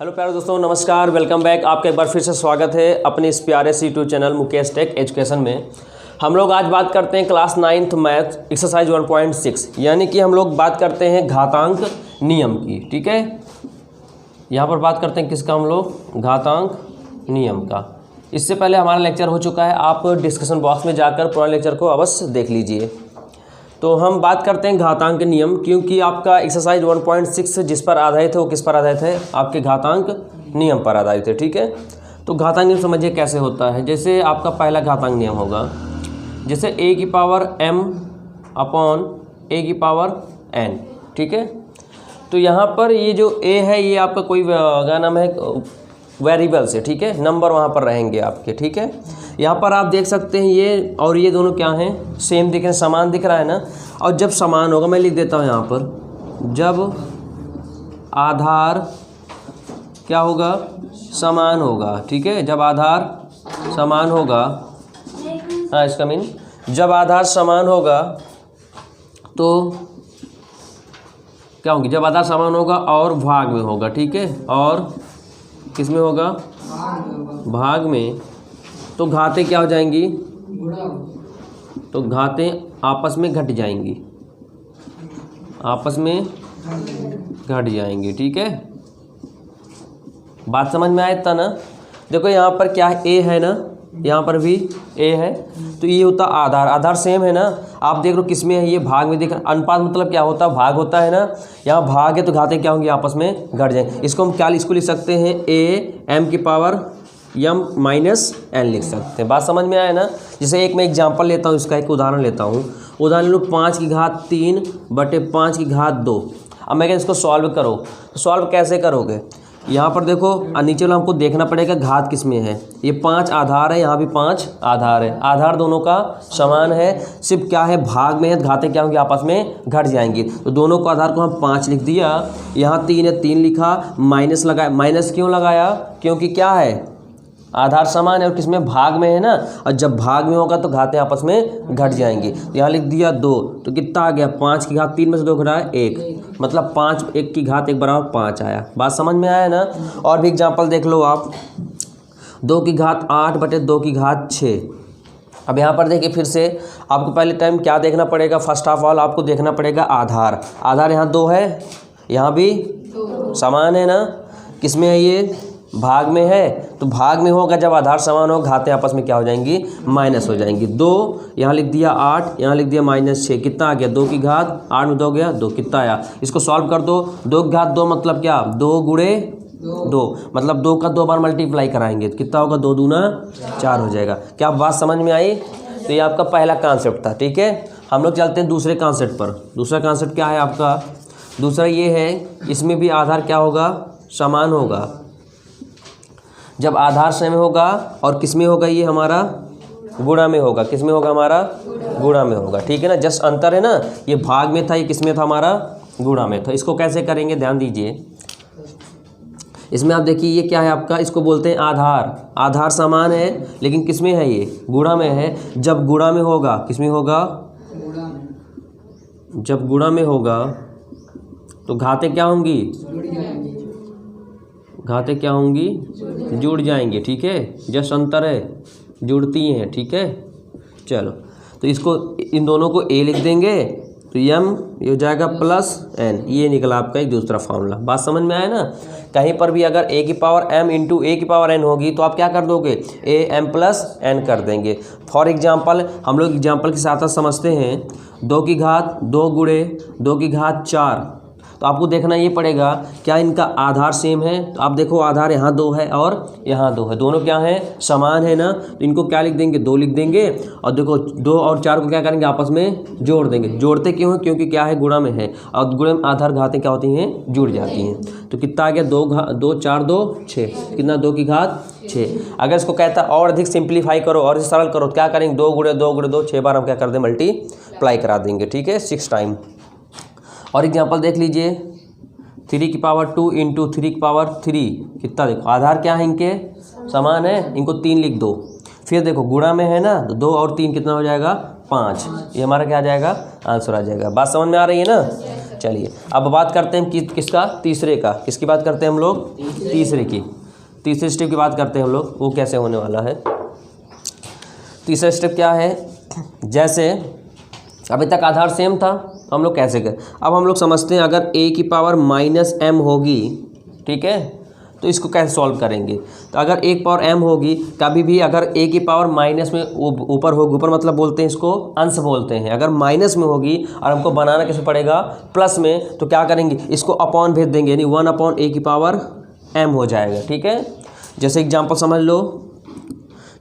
Hello प्यारे दोस्तों, नमस्कार, वेलकम बैक। आपका एक बार फिर से स्वागत है अपने इस प्यारे से YouTube channel Mukesh tech education में। हम लोग आज बात करते हैं क्लास 9th मैथ एक्सरसाइज 1.6, यानी कि हम लोग बात करते हैं घातांक नियम की। ठीक है, यहाँ पर बात करते हैं किसका, हम लोग घातांक नियम का। इससे पहले हमारा लेक्चर हो चुका है, आप डिस्कशन बॉक्स में जाकर पुराने लेक्चर को अवश्य देख लीजिए। तो हम बात करते हैं घातांक नियम, क्योंकि आपका एक्सरसाइज 1.6 जिस पर आधारित है वो किस पर आधारित है, आपके घातांक नियम पर आधारित है। ठीक है, तो घातांक नियम समझिए कैसे होता है। जैसे आपका पहला घातांक नियम होगा, जैसे a की पावर m अपॉन a की पावर n। ठीक है, तो यहाँ पर ये जो a है ये आपका कोई क्या नाम है, वेरिएबल्स है। ठीक है, नंबर वहाँ पर रहेंगे आपके। ठीक है, यहाँ पर आप देख सकते हैं ये और ये दोनों क्या हैं, सेम दिख रहे हैं, समान दिख रहा है ना। और जब समान होगा, मैं लिख देता हूँ यहाँ पर, जब आधार क्या होगा, समान होगा। ठीक है, जब आधार समान होगा, हाँ इसका मीन, जब आधार समान होगा तो क्या होगी, जब आधार समान होगा और भाग में होगा। ठीक है, और किस में होगा, भाग में, तो घातें क्या हो जाएंगी, तो घातें आपस में घट जाएंगी, आपस में घट जाएंगी। ठीक है, बात समझ में आया था ना। देखो यहाँ पर क्या है, a है ना, यहाँ पर भी a है, तो ये होता आधार, आधार सेम है ना। आप देख लो किस में है, ये भाग में देख, अनुपात मतलब क्या होता है, भाग होता है ना। यहाँ भाग है तो घातें क्या होंगी, आपस में घट जाएंगे। इसको हम क्या, इसको लिख सकते हैं a m की पावर m माइनस n लिख सकते हैं। बात समझ में आया ना। जैसे एक मैं एग्जांपल लेता हूँ, इसका एक उदाहरण लेता हूँ। उदाहरण लो 5 की घात 3 बटे 5 की घात 2। अब मैं इसको सॉल्व करो, तो सॉल्व कैसे करोगे, यहाँ पर देखो नीचे वाला हमको देखना पड़ेगा घात किस में है। ये 5 आधार है, यहाँ भी 5 आधार है, आधार दोनों का समान है, सिर्फ क्या है भाग में है, घातें क्या होंगी, आपस में घट जाएंगी। तो दोनों को आधार को हम 5 लिख दिया, यहाँ 3 है, 3 लिखा, माइनस लगाया। माइनस क्यों लगाया, क्योंकि क्या है, आधार समान है और किसमें, भाग में है ना। और जब भाग में होगा तो घातें आपस में घट जाएंगी। तो यहाँ लिख दिया 2, तो कितना आ गया, 5 की घात 3 में से 2 घटा 1, मतलब 5, 1 की घात 1 बराबर 5 आया। बात समझ में आया ना। और भी एग्जांपल देख लो आप, 2 की घात 8 बटे 2 की घात 6। अब यहाँ पर देखिए फिर से आपको पहले टाइम क्या देखना पड़ेगा, फर्स्ट ऑफ ऑल आपको देखना पड़ेगा आधार। आधार यहाँ 2 है, यहाँ भी समान है ना, किसमें है ये, भाग में है। तो भाग में होगा, जब आधार समान हो घातें आपस में क्या हो जाएंगी, माइनस हो जाएंगी। 2 यहाँ लिख दिया 8, यहाँ लिख दिया -6, कितना आ गया, 2 की घात 8 में 2 गया 2, कितना आया। इसको सॉल्व कर दो, 2 की घात 2 मतलब क्या, 2 गुणे 2, मतलब 2 का 2 बार मल्टीप्लाई कराएंगे तो कितना होगा, 2 दूना 4 हो जाएगा। क्या बात समझ में आई। तो ये आपका पहला कॉन्सेप्ट था। ठीक है, हम लोग चलते हैं दूसरे कॉन्सेप्ट पर। दूसरा कॉन्सेप्ट क्या है आपका, दूसरा ये है, इसमें भी आधार क्या होगा, समान होगा। जब आधार सेम होगा और किस में होगा, ये हमारा गुणा में होगा, किस में होगा, हमारा गुणा में होगा। ठीक है ना, जस्ट अंतर है ना, ये भाग में था, ये किस में था, हमारा गुणा में था। इसको कैसे करेंगे, ध्यान दीजिए। इसमें आप देखिए ये क्या है आपका, इसको बोलते हैं आधार। आधार समान है लेकिन किस में है, ये गुणा में है। जब गुणा में होगा, किस में होगा, जब गुणा में होगा तो घातें क्या होंगी, घातें क्या होंगी, जुड़ जाएंगे। ठीक है, जस्ट अंतर है, जुड़ती हैं। ठीक है, चलो तो इसको, इन दोनों को a लिख देंगे तो m ये हो जाएगा प्लस n, ये निकला आपका एक दूसरा फार्मूला। बात समझ में आया ना। कहीं पर भी अगर a की पावर m इंटू a की पावर n होगी तो आप क्या कर दोगे, a m प्लस n कर देंगे। फॉर एग्जांपल हम लोग एग्जांपल के साथ समझते हैं, 2 की घात 2 गुणे 2 की घात 4। तो आपको देखना ये पड़ेगा क्या इनका आधार सेम है। तो आप देखो आधार यहाँ 2 है और यहाँ 2 है, दोनों क्या है, समान है ना। तो इनको क्या लिख देंगे, 2 लिख देंगे। और देखो 2 और 4 को क्या करेंगे, आपस में जोड़ देंगे। जोड़ते क्यों है, क्योंकि क्या है, गुणा में है, और गुणा में आधार घातें क्या होती हैं, जुड़ जाती हैं। तो कितना आ गया, 2 4 2 6, कितना, 2 की घात 6। अगर इसको कहता और अधिक सिंप्लीफाई करो और सरल करो तो क्या करेंगे, 2 गुणे 2 गुणे 2, 6 बार हम क्या कर दें, मल्टीप्लाई करा देंगे। ठीक है, 6 टाइम। और एग्जांपल देख लीजिए, 3 की पावर 2 इंटू 3 की पावर 3, कितना, देखो आधार क्या है, इनके समान है, इनको 3 लिख दो। फिर देखो गुणा में है ना, तो 2 और 3 कितना हो जाएगा, 5। ये हमारा क्या आ जाएगा, आंसर आ जाएगा। बात समझ में आ रही है ना। चलिए अब बात करते हैं किसका, तीसरे का। किसकी बात करते हैं हम लोग, तीसरे की। तीसरे स्टेप की बात करते हैं हम लोग, वो कैसे होने वाला है। तीसरा स्टेप क्या है, जैसे अभी तक आधार सेम था, हम लोग कैसे करें। अब हम लोग समझते हैं अगर a की पावर -m होगी, ठीक है, तो इसको कैसे सॉल्व करेंगे। तो अगर a की पावर m होगी, कभी भी अगर a की पावर माइनस में ऊपर होगी, ऊपर मतलब बोलते हैं इसको अंश बोलते हैं, अगर माइनस में होगी और हमको बनाना कैसे पड़ेगा प्लस में, तो क्या करेंगे, इसको अपॉन भेज देंगे, यानी 1/a की पावर m हो जाएगा, ठीक है। जैसे एग्जांपल समझ लो,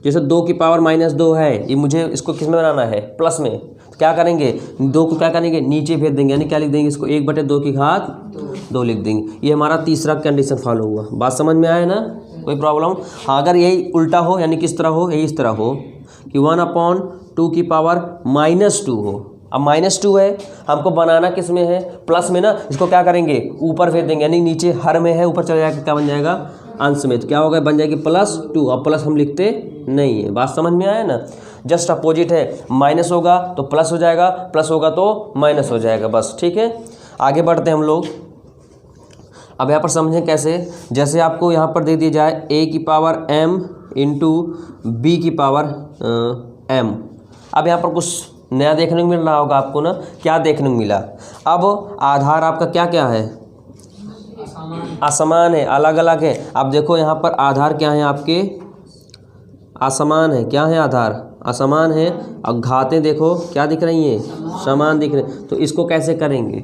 जैसे 2 की पावर -2 है, ये मुझे इसको किस में बनाना है, प्लस में। तो क्या करेंगे, 2 को क्या करेंगे, नीचे भेज देंगे, यानी क्या लिख देंगे इसको 1/2 की घात 2 लिख देंगे। ये हमारा तीसरा कंडीशन फॉलो हुआ। बात समझ में आया ना, कोई प्रॉब्लम। हाँ, अगर यही उल्टा हो, यानी किस तरह हो, यही इस तरह हो कि 1/2 की पावर -2 हो। अब -2 है, हमको बनाना किस में है, प्लस में ना, इसको क्या करेंगे ऊपर भेज देंगे, यानी नीचे हर में है, ऊपर चले जाकर क्या बन जाएगा, अंश में। तो क्या होगा, बन जाएगी +2। अब प्लस हम लिखते नहीं है। बात समझ में आया ना, जस्ट अपोजिट है, माइनस होगा तो प्लस हो जाएगा, प्लस होगा तो माइनस हो जाएगा, बस, ठीक है। आगे बढ़ते हैं हम लोग। अब यहाँ पर समझें कैसे, जैसे आपको यहाँ पर दे दिया जाए a की पावर m इंटू b की पावर m। अब यहाँ पर कुछ नया देखने को मिल रहा होगा आपको ना, क्या देखने को मिला। अब आधार आपका क्या क्या है, असमान है, अलग अलग है। अब देखो यहाँ पर आधार क्या है आपके, असमान है, क्या है आधार, असमान है। अब घातें देखो क्या दिख रही हैं, समान दिख रहे। तो इसको कैसे करेंगे,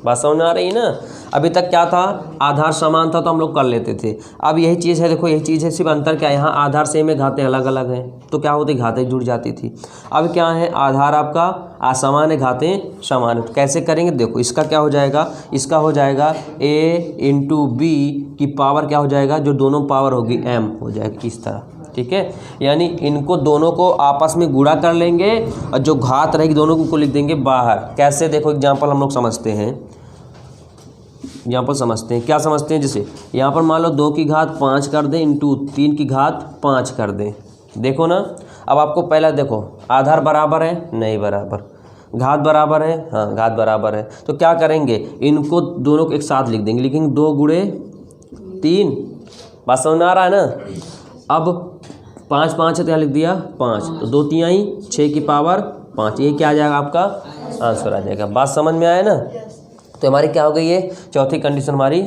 बात समझ में आ रही है ना। अभी तक क्या था, आधार समान था तो हम लोग कर लेते थे। अब यही चीज़ है, देखो यही चीज़ है, सिर्फ अंतर क्या है, यहाँ आधार सेम है, घातें अलग अलग हैं, तो क्या होती, घातें जुड़ जाती थी। अब क्या है, आधार आपका असमान है, घातें समान है, तो कैसे करेंगे, देखो इसका क्या हो जाएगा, इसका हो जाएगा a इंटू बी की पावर क्या हो जाएगा, जो दोनों पावर होगी m हो जाएगी, इस तरह, ठीक है। यानी इनको दोनों को आपस में गुणा कर लेंगे और जो घात रहेगी दोनों को लिख देंगे बाहर। कैसे, देखो एग्जांपल हम लोग समझते हैं, यहाँ पर समझते हैं, क्या समझते हैं, जैसे यहाँ पर मान लो 2 की घात 5 कर दें इंटू 3 की घात 5 कर दें। देखो ना, अब आपको पहला देखो आधार बराबर है, नहीं बराबर, घात बराबर है, हाँ घात बराबर है, तो क्या करेंगे, इनको दोनों को एक साथ लिख देंगे, लिखेंगे 2 गुणे 3। बात समझ में आ रहा है ना। अब 5 5 है तो क्या लिख दिया 5, तो 2 तिहाई 6 की पावर 5, ये क्या आ जाएगा आपका आंसर आ जाएगा। बात समझ में आया ना। तो हमारी क्या हो गई है, चौथी कंडीशन हमारी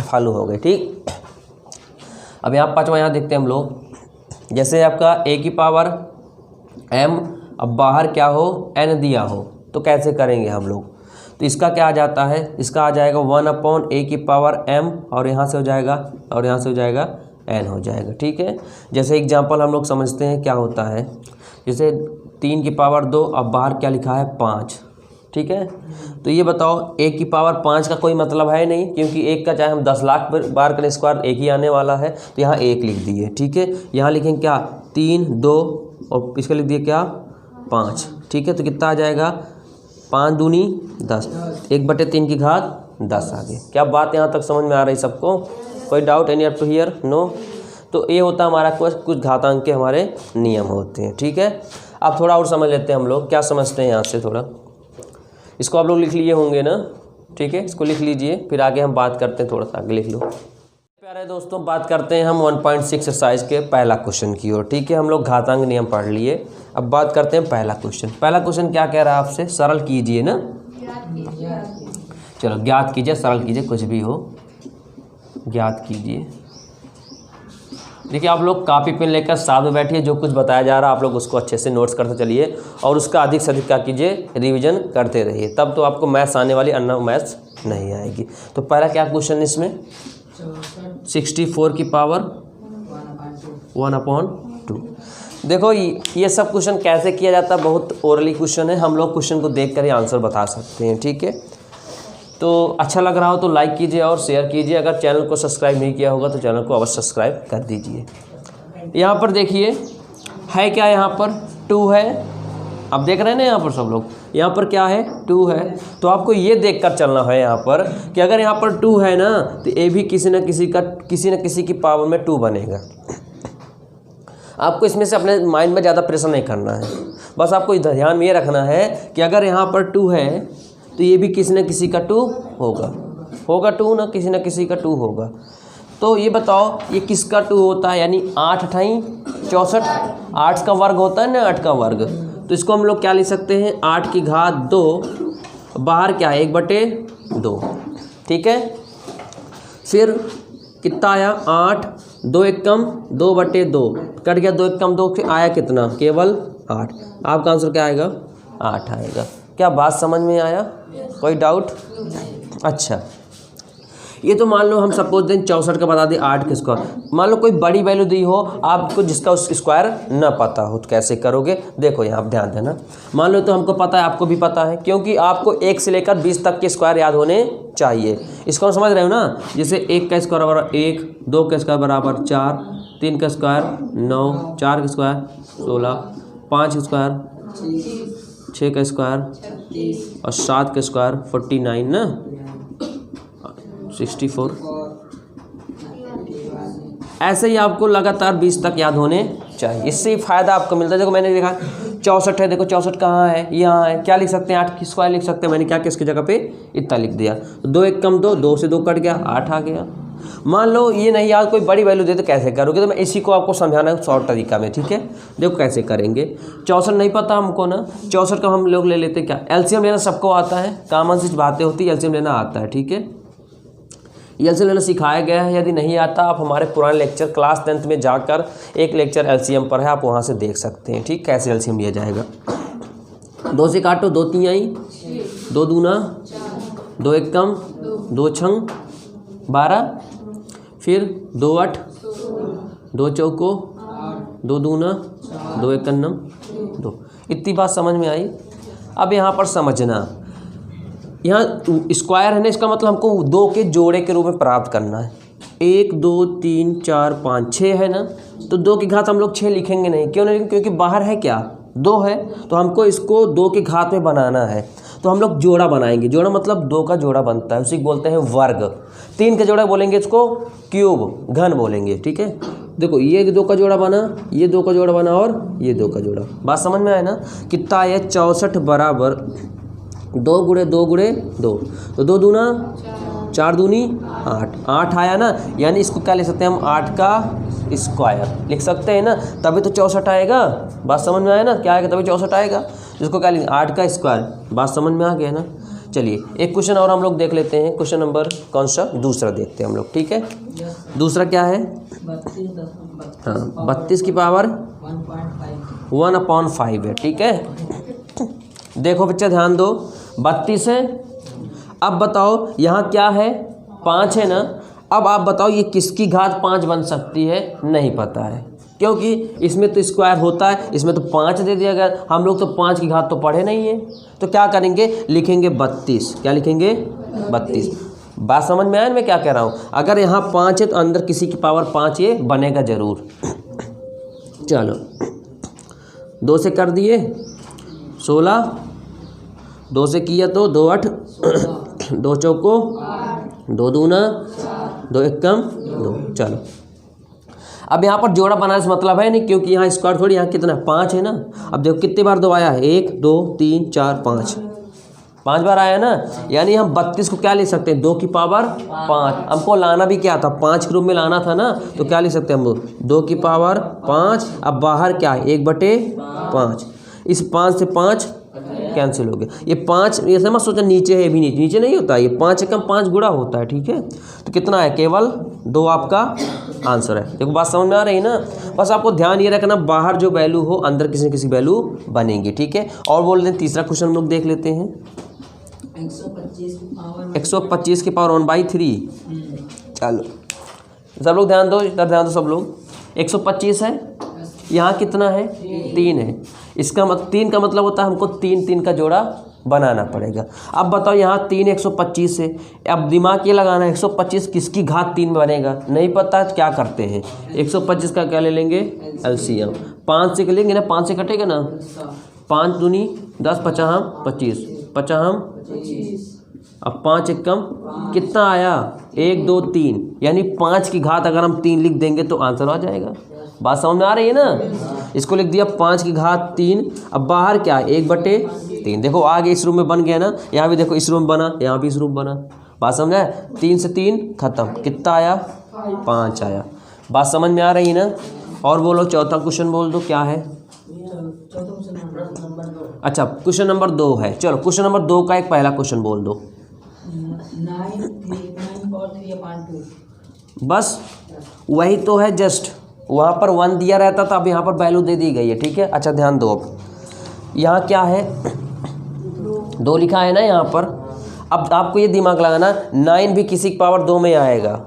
फॉलो हो गई, ठीक। अब यहाँ पाँचवा यहाँ देखते हैं हम लोग, जैसे आपका a की पावर m, अब बाहर क्या हो n दिया हो, तो कैसे करेंगे हम लोग। तो इसका क्या आ जाता है, इसका आ जाएगा 1/a की पावर m, और यहाँ से हो जाएगा, और यहाँ से हो जाएगा n हो जाएगा, ठीक है। जैसे एग्जांपल हम लोग समझते हैं क्या होता है, जैसे 3 की पावर 2, अब बाहर क्या लिखा है 5, ठीक है। तो ये बताओ 1 की पावर 5 का कोई मतलब है नहीं, क्योंकि 1 का चाहे हम 10 लाख बार करें स्क्वायर 1 ही आने वाला है, तो यहाँ 1 लिख दिए, ठीक है। यहाँ लिखेंगे क्या 3 2 और इसका लिख दिए क्या 5, ठीक है। तो कितना आ जाएगा 5 दूनी 10, 1/3 की घात 10 आ गई। क्या बात यहाँ तक समझ में आ रही सबको, कोई doubt any up to here, no. तो ये होता है हमारा कुछ घातांक के हमारे नियम होते हैं, ठीक है। अब थोड़ा और समझ लेते हैं हम लोग, क्या समझते हैं यहाँ से थोड़ा, इसको आप लोग लिख लिए होंगे ना, ठीक है, इसको लिख लीजिए, फिर आगे हम बात करते हैं, थोड़ा सा आगे लिख लो। प्यारे दोस्तों, बात करते हैं हम 1.6 एक्सरसाइज के पहला क्वेश्चन की ओर, ठीक है। हम लोग घातांक नियम पढ़ लिए, अब बात करते हैं पहला क्वेश्चन। पहला क्वेश्चन क्या कह रहा है आपसे, सरल कीजिए ना, चलो ज्ञात कीजिए, सरल कीजिए, कुछ भी हो, ज्ञात कीजिए। देखिए आप लोग कापी पेन लेकर साथ में बैठिए, जो कुछ बताया जा रहा है आप लोग उसको अच्छे से नोट्स करते चलिए, और उसका अधिक से अधिक क्या कीजिए, रिवीजन करते रहिए, तब तो आपको मैथ्स आने वाली, अन्ना मैथ्स नहीं आएगी। तो पहला क्या क्वेश्चन इसमें, 64 की पावर 1/2। देखो ये सब क्वेश्चन कैसे किया जाता है, बहुत ओरली क्वेश्चन है, हम लोग क्वेश्चन को देख कर ही आंसर बता सकते हैं, ठीक है। तो अच्छा लग रहा हो तो लाइक कीजिए और शेयर कीजिए, अगर चैनल को सब्सक्राइब नहीं किया होगा तो चैनल को अवश्य सब्सक्राइब कर दीजिए। यहाँ पर देखिए है क्या, यहाँ पर 2 है, अब देख रहे हैं ना यहाँ पर सब लोग, यहाँ पर क्या है 2 है, तो आपको ये देख कर चलना है यहाँ पर कि अगर यहाँ पर 2 है ना, तो ये भी किसी न किसी की पावर में 2 बनेगा। आपको इसमें से अपने माइंड में ज़्यादा प्रेशर नहीं करना है, बस आपको ध्यान में ये रखना है कि अगर यहाँ पर 2 है तो ये भी किसी न किसी का 2 होगा 2 ना, किसी न किसी का 2 होगा। तो ये बताओ ये किसका 2 होता है, यानी 8 अठाई 64, 8 का वर्ग होता है ना, 8 का वर्ग। तो इसको हम लोग क्या लिख सकते हैं, 8 की घात 2, बाहर क्या है 1/2, ठीक है। फिर कितना आया 8, 2 एक कम 2/2 कट गया, 2 एक कम 2 फिर आया कितना, केवल 8। आपका आंसर क्या आएगा, 8 आएगा। क्या बात समझ में आया, कोई डाउट? अच्छा, ये तो मान लो हम सपोज दें 64 का बता दें 8 के स्क्वायर। मान लो कोई बड़ी वैल्यू दी हो आपको जिसका उस स्क्वायर ना पता हो, तो कैसे करोगे, देखो यहाँ आप ध्यान देना। मान लो तो हमको पता है, आपको भी पता है, क्योंकि आपको 1 से लेकर 20 तक के स्क्वायर याद होने चाहिए। इसको हम समझ रहे हो ना, जैसे 1 का स्क्वायर बराबर 1, 2 का स्क्वायर बराबर 4, 3 का स्क्वायर 9, 4 का स्क्वायर 16, 5 का स्क्वायर 6 का स्क्वायर और 7 का स्क्वायर 49 ना 64। ऐसे ही आपको लगातार 20 तक याद होने चाहिए, इससे ही फायदा आपको मिलता है। देखो मैंने देखा 64 है, देखो 64 कहाँ है, यहाँ है, क्या लिख सकते हैं 8 की स्क्वायर लिख सकते हैं। मैंने क्या किया इसकी जगह पे इतना लिख दिया, 2 एक कम 2, 2 से 2 कट गया 8 आ गया। मान लो ये नहीं याद, कोई बड़ी वैल्यू दे तो कैसे करोगे, तो मैं इसी को आपको समझाना है शॉर्ट तरीका में, ठीक है। देखो कैसे करेंगे, 64 नहीं पता हमको ना, 64 का हम लोग ले लेते क्या, एलसीएम लेना सबको आता है, कॉमन सी बातें होती है, एलसीएम लेना आता है, ठीक है। एलसीएम लेना सिखाया गया है, यदि नहीं आता आप हमारे पुराने लेक्चर क्लास 10th में जाकर एक लेक्चर एलसीएम पर है, आप वहाँ से देख सकते हैं, ठीक, कैसे एलसीएम लिया जाएगा। 2 से काटो, 2 3 आई, 2 दूना 2 एक कम 2 छंग 12, फिर 2 8, 2 चौको 2 दूना 2 एक कन्नम 2। इतनी बात समझ में आई। अब यहाँ पर समझना, यहाँ स्क्वायर है ना, इसका मतलब हमको 2 के जोड़े के रूप में प्राप्त करना है। 1 2 3 4 5 6 है ना, तो 2 की घात हम लोग 6 लिखेंगे नहीं, क्यों नहीं, क्योंकि बाहर है क्या 2 है, तो हमको इसको 2 की घात में बनाना है। तो हम लोग जोड़ा बनाएंगे, जोड़ा मतलब 2 का जोड़ा बनता है, उसी को बोलते हैं वर्ग। 3 का जोड़ा बोलेंगे इसको क्यूब, घन बोलेंगे, ठीक है। देखो ये 2 का जोड़ा बना, ये 2 का जोड़ा बना और ये 2 का जोड़ा, बात समझ में आए ना। कितना आया 64 बराबर 2 गुणे 2 गुणे 2, तो 2 दूना 4 दूनी 8, 8 आया ना, यानी इसको क्या लिख सकते हैं हम 8 का स्क्वायर लिख सकते हैं ना, तभी तो 64 आएगा। बात समझ में आया ना, क्या आएगा तभी 64 आएगा, जिसको क्या लिखेंगे 8 का स्क्वायर। बात समझ में आ गया ना। चलिए एक क्वेश्चन और हम लोग देख लेते हैं, क्वेश्चन नंबर कौन सा, दूसरा देखते हैं हम लोग, ठीक है। दूसरा क्या है, हाँ 32 की पावर 1/5 है, ठीक है। देखो बच्चे ध्यान दो, 32 है। अब बताओ यहाँ क्या है 5 है ना, अब आप बताओ ये किसकी घात 5 बन सकती है, नहीं पता है, क्योंकि इसमें तो स्क्वायर होता है, इसमें तो 5 दे दिया गया, हम लोग तो 5 की घात तो पढ़े नहीं है। तो क्या करेंगे, लिखेंगे 32, क्या लिखेंगे 32। बात समझ में आया मैं क्या कह रहा हूँ, अगर यहाँ 5 है तो अंदर किसी की पावर 5 ये बनेगा ज़रूर। चलो 2 से कर दिए 16, 2 से किया तो 2 8, 2 चौको 2 दूना 2 एक कम 2। चलो अब यहाँ पर जोड़ा बनाने से मतलब है नहीं, क्योंकि यहाँ स्क्वायर थोड़ी, यहाँ कितना 5 है ना। अब देखो कितने बार 2 आया है, 1 2 3 4 5, 5 बार आया ना, यानी हम 32 को क्या लिख सकते हैं 2 की पावर 5। हमको लाना भी क्या था 5 के रूप में लाना था ना, तो क्या लिख सकते हैं हम 2 की पावर 5। अब बाहर क्या है 1/5, इस 5 से 5 कैंसिल हो गया, ये 5 ये समझ सोचा नीचे है, भी नीचे नहीं होता, ये 5 एकम 5 गुणा होता है, ठीक है। तो कितना है केवल 2 आपका आंसर है। देखो बात समझ में आ रही है ना, बस आपको ध्यान ये रखना बाहर जो वैल्यू हो अंदर किसी न किसी वैल्यू बनेगी, ठीक है। और बोल दें तीसरा क्वेश्चन हम लोग देख लेते हैं, 125 की पावर 1/3। चलो सब लोग ध्यान दो, इधर ध्यान दो सब लोग। 125 है, यहाँ कितना है 3 है, इसका 3 का मतलब होता है हमको 3 3 का जोड़ा बनाना पड़ेगा। अब बताओ यहाँ 3 125 है, अब दिमाग ये लगाना है 125 किसकी घात 3 में बनेगा, नहीं पता है तो क्या करते हैं 125 का क्या ले लेंगे एलसीएम, 5 से लेंगे ना, 5 से कटेगा ना, 5 दूनी 10 50 25 50, अब 5 एक कम कितना आया 1 2 3, यानी 5 की घात अगर हम 3 लिख देंगे तो आंसर आ जाएगा। बात समझ में आ रही है ना। इसको लिख दिया 5 की घात 3। अब बाहर क्या है 1/3। देखो आगे इस रूम में बन गया ना, यहाँ भी देखो इस रूम बना, यहाँ भी इस रूम बना। बात समझ आया? 3 से 3 खत्म, कितना आया 5 आया। बात समझ में आ रही है ना? और बोलो चौथा क्वेश्चन बोल दो क्या है। अच्छा क्वेश्चन नंबर 2 है। चलो क्वेश्चन नंबर 2 का एक पहला क्वेश्चन बोल दो। 9 बस वही तो है, जस्ट वहाँ पर 1 दिया रहता था, अब यहाँ पर वैल्यू दे दी गई है। ठीक है, अच्छा ध्यान दो। अब यहाँ क्या है 2 लिखा है ना यहाँ पर। अब आपको ये दिमाग लगाना 9 भी किसी की पावर 2 में आएगा,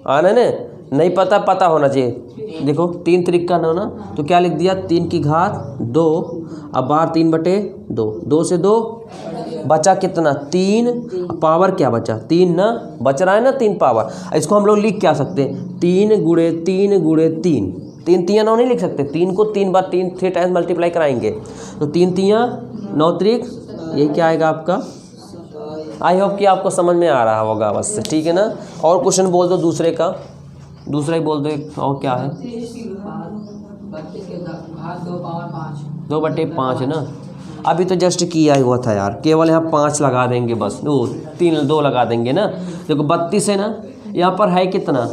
आना ना, नहीं पता, पता होना चाहिए। देखो 3 त्रिका ना, तो क्या लिख दिया 3 की घात 2। अब बाहर 3/2, 2 से 2 बचा कितना 3, पावर क्या बचा 3 ना, बच रहा है ना 3 पावर। इसको हम लोग लिख क्या सकते हैं 3 गुणे 3 गुणे 3। 3 तियाँ 9 नहीं लिख सकते, 3 को 3 बार 3 टाइम्स मल्टीप्लाई कराएंगे तो 3 तियाँ 9 त्रिक, यही क्या आएगा आपका। आई होप कि आपको समझ में आ रहा होगा बस, ठीक है ना। और क्वेश्चन बोल दो दूसरे का, दूसरा ही बोल दो एक, और क्या है 2/5 है ना। अभी तो जस्ट किया हुआ था यार, केवल यहाँ 5 लगा देंगे बस, 2 लगा देंगे ना। देखो 32 है ना, यहाँ पर है कितना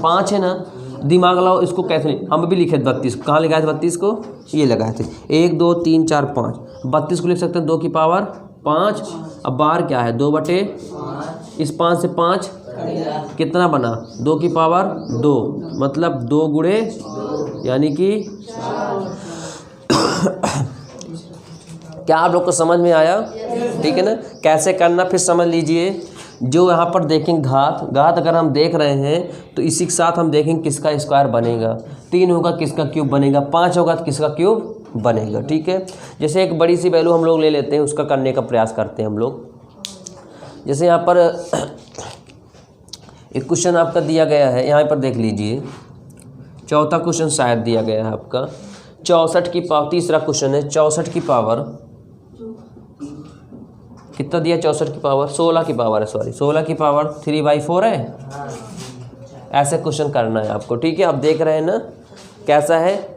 5 है ना। दिमाग लगाओ इसको कैसे नहीं, हम भी लिखे 32, कहाँ लगाए थे 32 को, ये लगाए थे 1 2 3 4 5। 32 को लिख सकते हैं 2 की पावर 5। अब बाहर क्या है 2/5, इस 5 से 5 कितना बना 2 की पावर 2, मतलब 2 गुणे यानी कि क्या आप लोग को समझ में आया? ठीक है ना। कैसे करना फिर समझ लीजिए। जो यहाँ पर देखेंगे घात अगर हम देख रहे हैं तो इसी के साथ हम देखेंगे किसका स्क्वायर बनेगा। 3 होगा किसका क्यूब बनेगा, 5 होगा तो किसका क्यूब बनेगा। ठीक है, जैसे एक बड़ी सी वैल्यू हम लोग ले लेते हैं, उसका करने का प्रयास करते हैं हम लोग। जैसे यहाँ पर एक क्वेश्चन आपका दिया गया है, यहाँ पर देख लीजिए, चौथा क्वेश्चन शायद दिया गया है आपका 64 की पावर। तीसरा क्वेश्चन है 64 की पावर कितना दिया, 64 की पावर 16 की पावर है, सॉरी 16 की पावर 3/4 है। ऐसे क्वेश्चन करना है आपको। ठीक है, आप देख रहे हैं ना कैसा है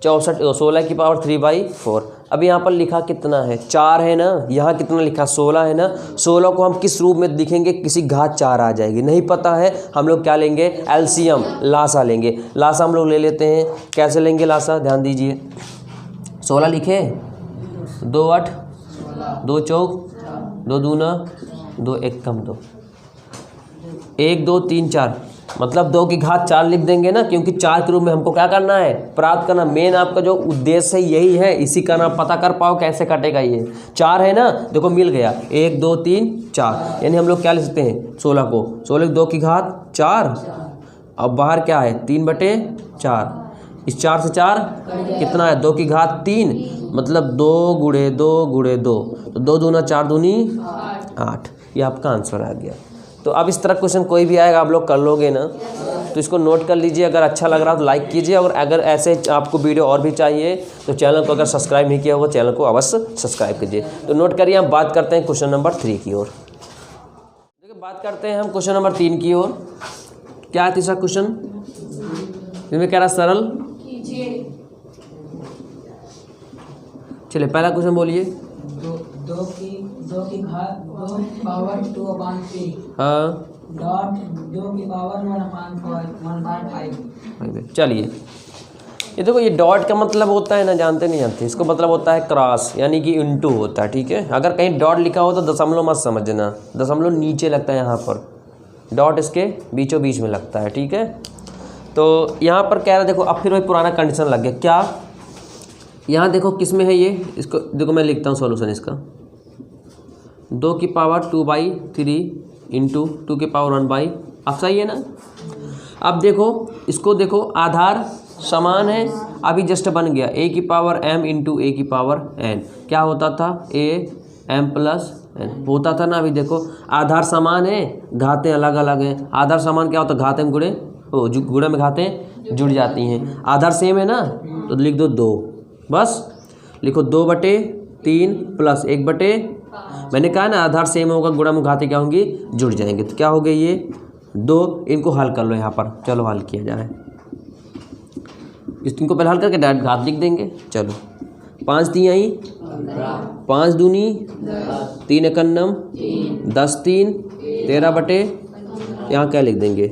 16 की पावर 3/4। अब यहाँ पर लिखा कितना है 4 है ना, यहाँ कितना लिखा 16 है ना। 16 को हम किस रूप में लिखेंगे, किसी घात 4 आ जाएगी, नहीं पता है हम लोग क्या लेंगे एलसीएम, लासा लेंगे। लासा हम लोग ले लेते हैं, कैसे लेंगे लासा ध्यान दीजिए। 16 लिखे 2 8 2 चौक 2 दूना 2 1 कम 2 1 2 3 4, मतलब 2 की घात 4 लिख देंगे ना, क्योंकि 4 के रूप में हमको क्या करना है प्राप्त करना। मेन आपका जो उद्देश्य है यही है, इसी का नाम पता कर पाओ कैसे कटेगा। ये 4 है ना, देखो मिल गया 1 2 3 4, यानी हम लोग क्या लिख सकते हैं 16 को 16 2 की घात 4। अब बाहर क्या है 3/4, इस 4 से 4 कितना है 2 की घात 3, मतलब 2 गुणे 2 गुणे 2, तो 2 दूना 4 दूनी 8। ये आपका आंसर आ गया। तो अब इस तरह क्वेश्चन कोई भी आएगा आप लोग कर लोगे ना, तो इसको नोट कर लीजिए। अगर अच्छा लग रहा है तो लाइक कीजिए, और अगर ऐसे आपको वीडियो और भी चाहिए तो चैनल को अगर सब्सक्राइब नहीं किया होगा चैनल को अवश्य सब्सक्राइब कीजिए। तो नोट करिए, हम बात करते हैं क्वेश्चन नंबर 3 की ओर। देखिए बात करते हैं हम क्वेश्चन नंबर 3 की ओर। क्या है तीसरा क्वेश्चन, इसमें कह रहा सरल। चलिए पहला क्वेश्चन बोलिए। 2 की घात 2 पावर 2/3, हाँ डॉट 2 की पावर 1/5। चलिए ये देखो, ये डॉट का मतलब होता है ना, जानते नहीं जानते, इसको मतलब होता है क्रॉस, यानी कि इनटू होता है। ठीक है, अगर कहीं डॉट लिखा हो तो दशमलव मत समझना, दशमलव नीचे लगता है यहाँ पर, डॉट इसके बीचों बीच में लगता है। ठीक है, तो यहाँ पर कह रहा देखो, अब फिर वही पुराना कंडीशन लग गया। क्या यहाँ देखो किस में है ये, इसको देखो मैं लिखता हूँ सॉल्यूशन इसका। 2 की पावर 2/3 इंटू 2 की पावर 1/, अब सही है ना। अब देखो इसको देखो, आधार समान है, अभी जस्ट बन गया a की पावर m इंटू a की पावर n। क्या होता था a m प्लस n होता था ना। अभी देखो आधार समान है, घातें अलग अलग हैं। आधार समान क्या होता है, घातें गुणे गुणे में घातें जुड़ जाती हैं। आधार सेम है ना, तो लिख दो 2, बस लिखो 2/3 प्लस 1/, मैंने कहा ना आधार सेम होगा, गुणा में घातें क्या होंगी जुड़ जाएंगे। तो क्या हो गई ये 2, इनको हल कर लो यहाँ पर, चलो हल किया जाए। इनको पहले हल करके डायरेक्ट घात लिख देंगे। चलो 5 तिहाई 5 दूनी 3 एकन्नम 10 3 13 बटे यहाँ क्या लिख देंगे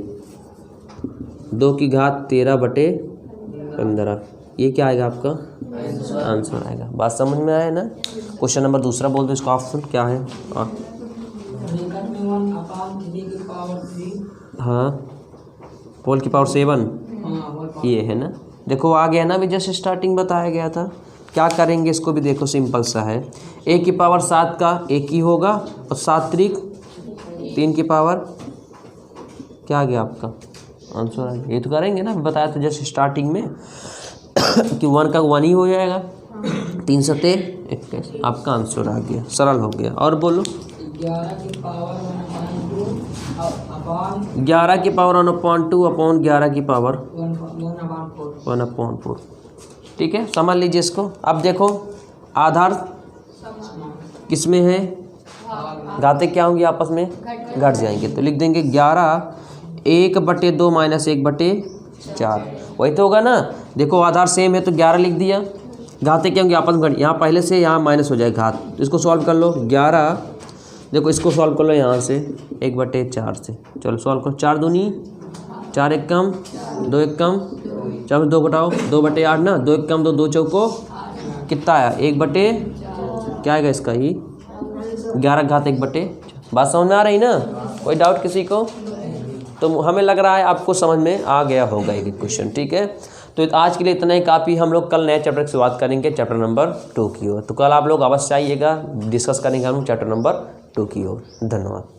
2 की घात 13 बटे 15। ये क्या आएगा आपका आंसर आएगा। बात समझ में आया ना। क्वेश्चन नंबर दूसरा बोल दो इसका ऑप्शन क्या है। ब्रैकेट में 1 अपान 3 की पावर 3। हाँ होल की पावर 7 हाँ वो ये है ना। देखो आ गया ना, अभी जैसे स्टार्टिंग बताया गया था। क्या करेंगे इसको भी देखो, सिंपल सा है। a की पावर 7 का एक ही होगा और 7 त्रिक 3 की पावर क्या आ गया आपका आंसर आ गया। ये तो करेंगे ना, बताया था जैसे स्टार्टिंग में कि 1 का 1 ही हो जाएगा। 3 सते 21 आपका आंसर आ गया, सरल हो गया। और बोलो 11 की पावर 1/2 अपान 11 की पावर 1/2 अपॉन 11 की पावर 1/4। 1/4। ठीक है, समझ लीजिए इसको। अब देखो आधार किस में है, घाते क्या होंगी आपस में घट जाएंगे। तो लिख देंगे 11 1/2 माइनस 1/4 वही तो होगा ना। देखो आधार सेम है तो 11 लिख दिया, घाते क्या होंगे आपस में घट, यहाँ पहले से यहाँ माइनस हो जाए घात। तो इसको सॉल्व कर लो 11, देखो इसको सॉल्व कर लो यहाँ से 1/4 से। चलो सॉल्व करो 4 दूनी 4 एक कम 2 एक कम 4 में 2 घटाओ 2/8 ना, 2 एक कम 2 2 चौको कितना आया 1 बटे क्या आएगा इसका ही 11 घात 1/। बात समझ में आ रही ना, कोई डाउट किसी को। तो हमें लग रहा है आपको समझ में आ गया होगा एक क्वेश्चन। ठीक है, तो आज के लिए इतना ही काफ़ी। हम लोग कल नए चैप्टर की शुरुआत करेंगे, चैप्टर नंबर 2 की ओर। तो कल आप लोग अवश्य आइएगा, डिस्कस करेंगे हम चैप्टर नंबर 2 की ओर। धन्यवाद।